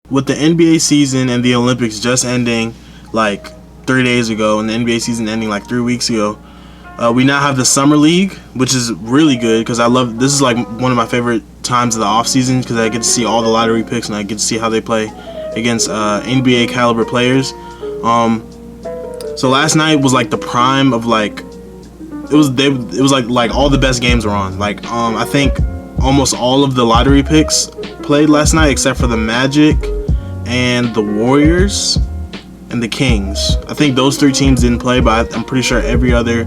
with the NBA season and the Olympics just ending like 3 days ago, and the NBA season ending like 3 weeks ago, we now have the summer league, which is really good because I love this. Is like one of my favorite times of the off season because I get to see all the lottery picks and I get to see how they play against NBA caliber players. So last night was like the prime of like it was like all the best games were on. Like I think almost all of the lottery picks played last night except for the Magic and the Warriors and the Kings. I think those three teams didn't play, but I'm pretty sure every other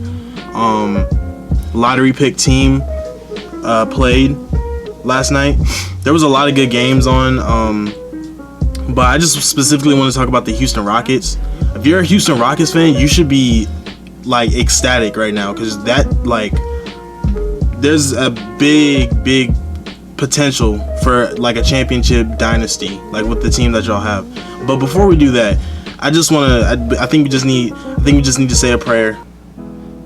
lottery pick team played last night. There was a lot of good games on, but I just specifically want to talk about the Houston Rockets. If you're a Houston Rockets fan, you should be like ecstatic right now because that like there's a big potential for like a championship dynasty like with the team that y'all have. But before we do that, I think we just need to say a prayer.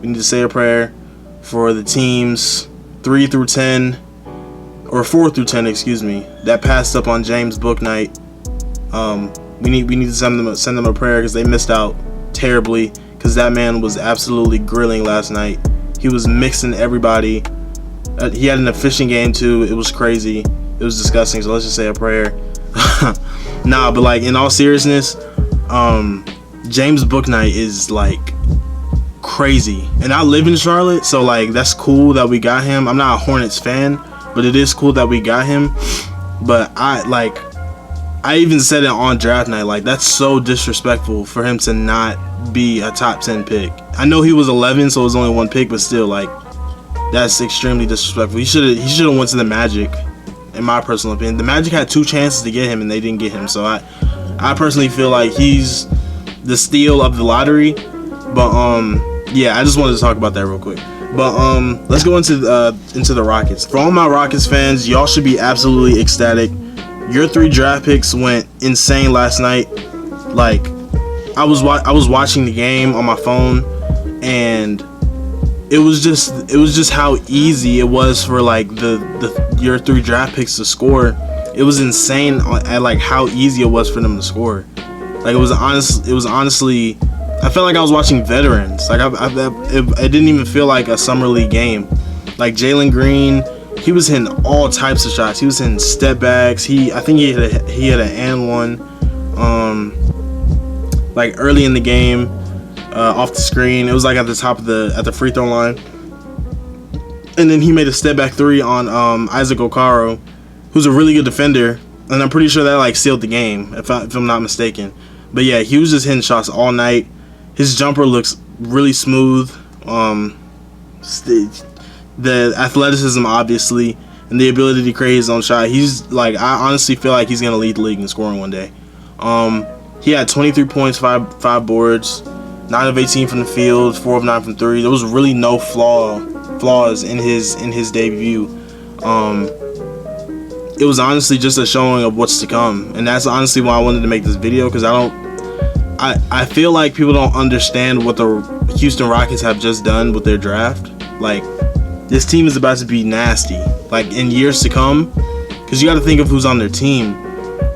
We need to say a prayer for the teams 3 through 10 or 4 through 10, excuse me, that passed up on James Book night. We need to send them a prayer because they missed out terribly because that man was absolutely grilling last night. He was mixing everybody. He had an efficient game too. It was crazy. It was disgusting. So let's just say a prayer. Nah, but like in all seriousness, James Book night is like crazy. And I live in Charlotte, so like that's cool that we got him. I'm not a Hornets fan, but it is cool that we got him. But I even said it on draft night, like that's so disrespectful for him to not be a top 10 pick. I know he was 11, so it was only one pick, but still, like that's extremely disrespectful. He should have went to the Magic, in my personal opinion. The Magic had 2 chances to get him and they didn't get him. So I personally feel like he's the steal of the lottery. But yeah, I just wanted to talk about that real quick. But let's go into the Rockets. For all my Rockets fans, y'all should be absolutely ecstatic. Your 3 draft picks went insane last night. Like I was watching the game on my phone, and it was just how easy it was for like your 3 draft picks to score. It was insane at like how easy it was for them to score. Like it was honestly, I felt like I was watching veterans. Like it didn't even feel like a summer league game. Like Jalen Green, he was hitting all types of shots. He was hitting step backs. I think he had an and one, like early in the game, off the screen. It was like at the top of at the free throw line, and then he made a step back 3 on Isaac Okoro, who's a really good defender, and I'm pretty sure that like sealed the game if I'm not mistaken. But yeah, he was just hitting shots all night. His jumper looks really smooth. The athleticism, obviously, and the ability to create his own shot. He's like, I honestly feel like he's gonna lead the league in scoring one day. He had 23 points, 5 boards, 9 of 18 from the field, 4 of 9 from 3. There was really no flaws in his debut. It was honestly just a showing of what's to come, and that's honestly why I wanted to make this video, because I feel like people don't understand what the Houston Rockets have just done with their draft. Like, this team is about to be nasty, like in years to come, because you got to think of who's on their team.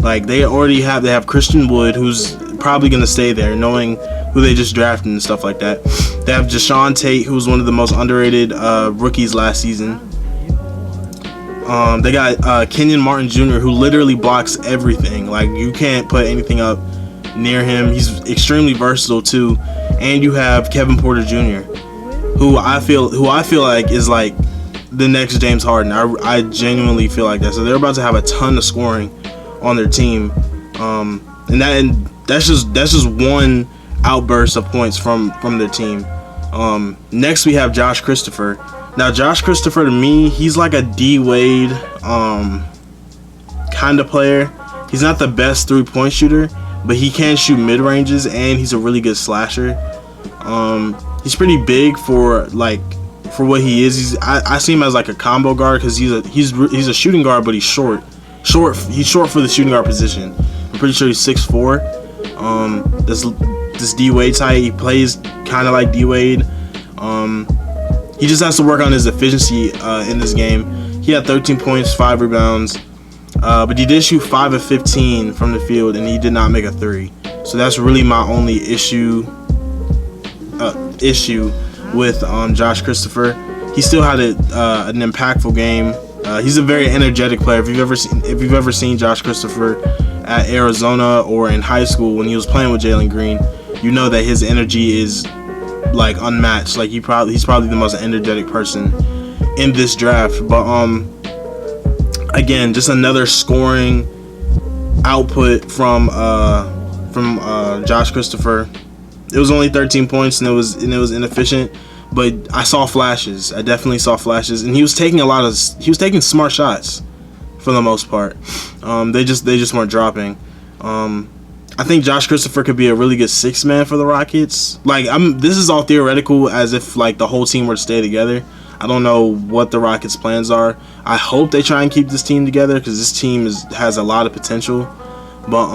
Like they have Christian Wood, who's probably gonna stay there, knowing who they just drafted and stuff like that. They have Jashawn Tate, who was one of the most underrated rookies last season. They got Kenyon Martin Jr., who literally blocks everything. Like you can't put anything up near him. He's extremely versatile too. And you have Kevin Porter Jr., who I feel like is like the next James Harden. I genuinely feel like that. So they're about to have a ton of scoring on their team, and that's just one outburst of points from their team. Next we have Josh Christopher. Now Josh Christopher, to me, he's like a D Wade kind of player. He's not the best 3-point shooter, but he can shoot mid ranges and he's a really good slasher. He's pretty big for what he is. I see him as like a combo guard because he's a shooting guard, but he's short. He's short for the shooting guard position. I'm pretty sure he's 6'4". This D Wade type. He plays kind of like D Wade. He just has to work on his efficiency in this game. He had 13 points, 5 rebounds, But he did shoot 5 of 15 from the field, and he did not make a three. So that's really my only issue with Josh Christopher. He still had an impactful game. He's a very energetic player. If you've ever seen Josh Christopher at Arizona or in high school when he was playing with Jalen Green, you know that his energy is like unmatched. Like he's probably the most energetic person in this draft. But again, just another scoring output from Josh Christopher. It was only 13 points and it was inefficient, but I saw flashes. I definitely saw flashes, and he was taking smart shots for the most part. They just weren't dropping. I think Josh Christopher could be a really good sixth man for the Rockets. Like this is all theoretical, as if like the whole team were to stay together. I don't know what the Rockets' plans are. I hope they try and keep this team together because this team has a lot of potential. But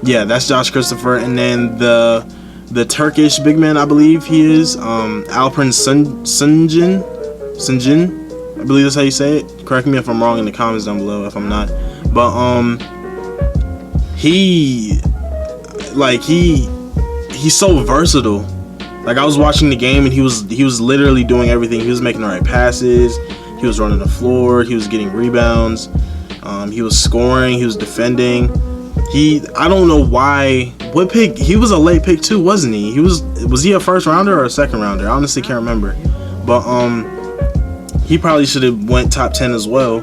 yeah, that's Josh Christopher, and then the Turkish big man, I believe he is Alperen Sungen. I believe that's how you say it. Correct me if I'm wrong in the comments down below if I'm not. But he's so versatile. Like I was watching the game and he was literally doing everything. He was making the right passes. He was running the floor. He was getting rebounds. He was scoring. He was defending. I don't know why. What pick? He was a late pick too, wasn't he? Was he a first rounder or a second rounder? I honestly can't remember. But he probably should have went top 10 as well.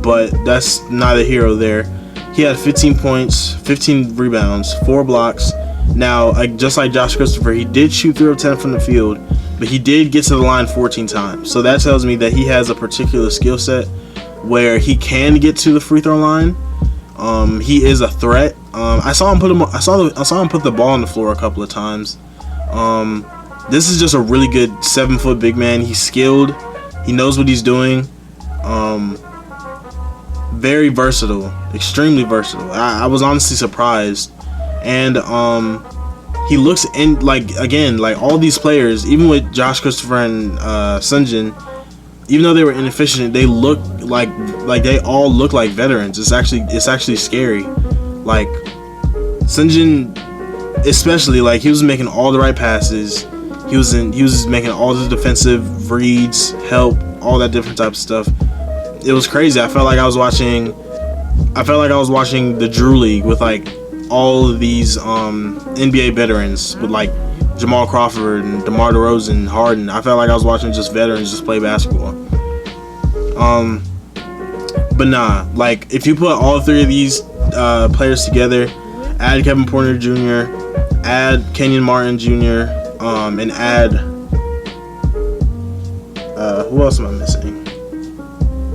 But that's neither here or there. He had 15 points, 15 rebounds, 4 blocks. Now, just like Josh Christopher, he did shoot 3 of 10 from the field, but he did get to the line 14 times. So that tells me that he has a particular skill set where he can get to the free throw line. He is a threat. I saw him put the ball on the floor a couple of times. This is just a really good 7-foot big man. He's skilled. He knows what he's doing. Very versatile, extremely versatile. I was honestly surprised. And he looks in like all these players, even with Josh Christopher and Sungen, even though they were inefficient, they look like they all look like veterans. It's actually scary. Like Sungen, especially, like he was making all the right passes. He was making all the defensive reads, help, all that different type of stuff. It was crazy. I felt like I was watching the Drew League with like all of these NBA veterans with like Jamal Crawford and DeMar DeRozan, Harden. I felt like I was watching just veterans just play basketball. But nah, like if you put all 3 of these players together, add Kevin Porter Jr., add Kenyon Martin Jr., and add who else am I missing?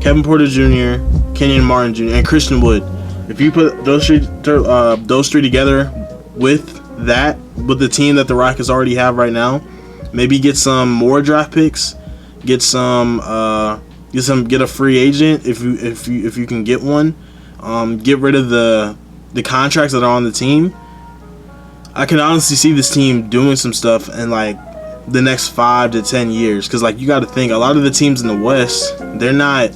Kevin Porter Jr., Kenyon Martin Jr., and Christian Wood. If you put those three together with the team that the Rockets already have right now, maybe get some more draft picks, get a free agent if you can get one, get rid of the contracts that are on the team. I can honestly see this team doing some stuff in like the next 5 to 10 years, because like you got to think, a lot of the teams in the West, they're not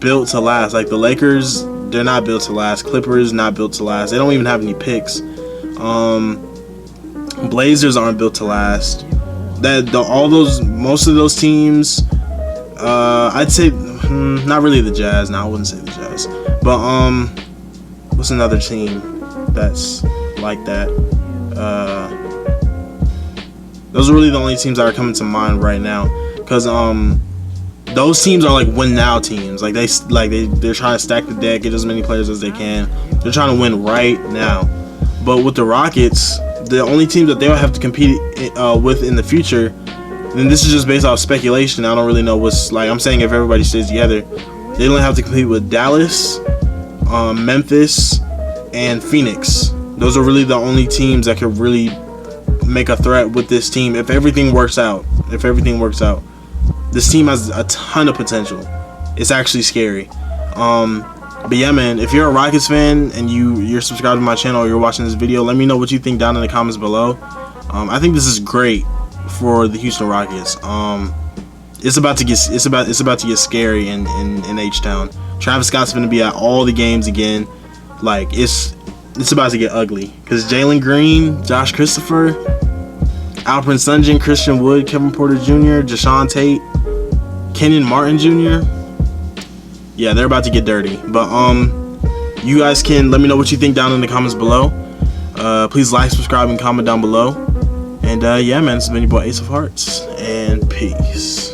built to last. Like the Lakers, they're not built to last. Clippers, not built to last. They don't even have any picks. Blazers aren't built to last. Most of those teams, I'd say not really the Jazz. No, I wouldn't say the Jazz. But what's another team that's like that? Those are really the only teams that are coming to mind right now, because those teams are like win now teams. Like they're trying to stack the deck, get as many players as they can. They're trying to win right now. But with the Rockets, the only team that they'll have to compete with in the future, and this is just based off speculation, I don't really know what's like. I'm saying if everybody stays together, they don't have to compete with Dallas, Memphis, and Phoenix. Those are really the only teams that could really make a threat with this team if everything works out. This team has a ton of potential. It's actually scary. But yeah, man, if you're a Rockets fan and you're subscribed to my channel or you're watching this video, let me know what you think down in the comments below. I think this is great for the Houston Rockets. it's about to get scary in H Town. Travis Scott's gonna be at all the games again. Like it's about to get ugly because Jalen Green, Josh Christopher, Alperen Sungen, Christian Wood, Kevin Porter Jr., Jashawn Tate, Kenyon Martin Jr. Yeah, they're about to get dirty. But you guys can let me know what you think down in the comments below. Please like, subscribe, and comment down below. And yeah, man, this has been your boy Ace of Hearts, and peace.